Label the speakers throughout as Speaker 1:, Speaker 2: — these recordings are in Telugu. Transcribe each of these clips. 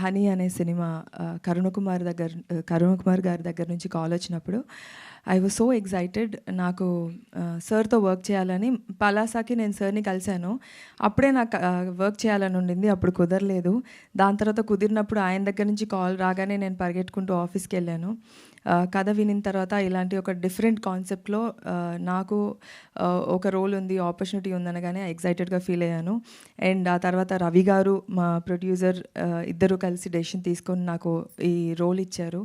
Speaker 1: హనీ అనే సినిమా కరుణ కుమార్ గారి దగ్గర నుంచి కాల్ వచ్చినప్పుడు ఐ వాజ్ సో ఎక్సైటెడ్. నాకు సార్తో వర్క్ చేయాలని, పలాసాకి నేను సార్ని కలిశాను. అప్పుడే నాకు వర్క్ చేయాలని ఉండింది, అప్పుడు కుదరలేదు. దాని తర్వాత కుదిరినప్పుడు ఆయన దగ్గర నుంచి కాల్ రాగానే నేను పరిగెట్టుకుంటూ ఆఫీస్కి వెళ్ళాను. కథ వినిన తర్వాత ఇలాంటి ఒక డిఫరెంట్ కాన్సెప్ట్లో నాకు ఒక రోల్ ఉంది, ఆపర్చునిటీ ఉందనగానే ఎక్సైటెడ్గా ఫీల్ అయ్యాను. అండ్ ఆ తర్వాత రవి గారు, మా ప్రొడ్యూసర్, ఇద్దరు కలిసి డెసిషన్ తీసుకొని నాకు ఈ రోల్ ఇచ్చారు.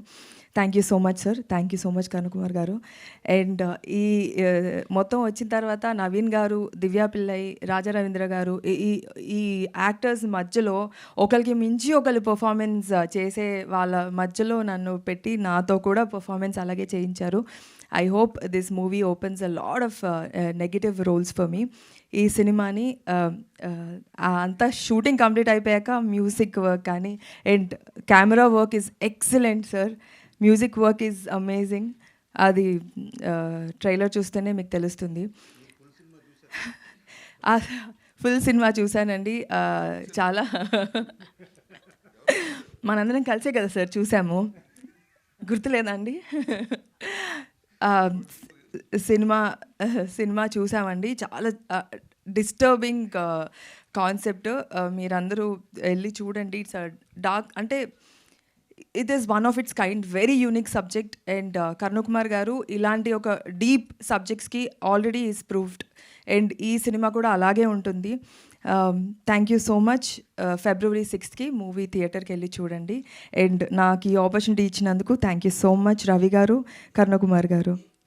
Speaker 1: Thank you so much sir, thank you so much Karuna Kumar గారు. అండ్ ఈ మొత్తం వచ్చిన తర్వాత నవీన్ గారు, దివ్యా పిల్లై, రాజా రవీంద్ర గారు, ఈ యాక్టర్స్ మధ్యలో ఒకరికి మించి ఒకరు పర్ఫార్మెన్స్ చేసే వాళ్ళ మధ్యలో నన్ను పెట్టి నాతో కూడా పర్ఫార్మెన్స్ అలాగే చేయించారు. I hope this movie opens a lot of negative roles for me. ఈ సినిమాని అంతా షూటింగ్ కంప్లీట్ అయిపోయాక మ్యూజిక్ వర్క్ కానీ and camera work is excellent sir. Music work is amazing. అది ట్రైలర్ చూస్తేనే మీకు తెలుస్తుంది. ఫుల్ సినిమా చూశానండి. చాలా మనందరం కలిసే కదా సార్ చూసాము, గుర్తులేదండి? సినిమా చూసామండి. చాలా డిస్టర్బింగ్ కాన్సెప్ట్. మీరందరూ వెళ్ళి చూడండి. ఇట్స్ డార్క్, అంటే it is one of its kind, very unique subject. And Karuna Kumar గారు ఇలాంటి ఒక డీప్ సబ్జెక్ట్స్కి ఆల్రెడీ ఈజ్ ప్రూవ్డ్. అండ్ ఈ సినిమా కూడా అలాగే ఉంటుంది. Thank you so much. February 6th movie థియేటర్కి వెళ్ళి చూడండి. అండ్ నాకు ఈ ఆపర్చునిటీ ఇచ్చినందుకు thank you so much Ravi గారు, కరుణ కుమార్ గారు.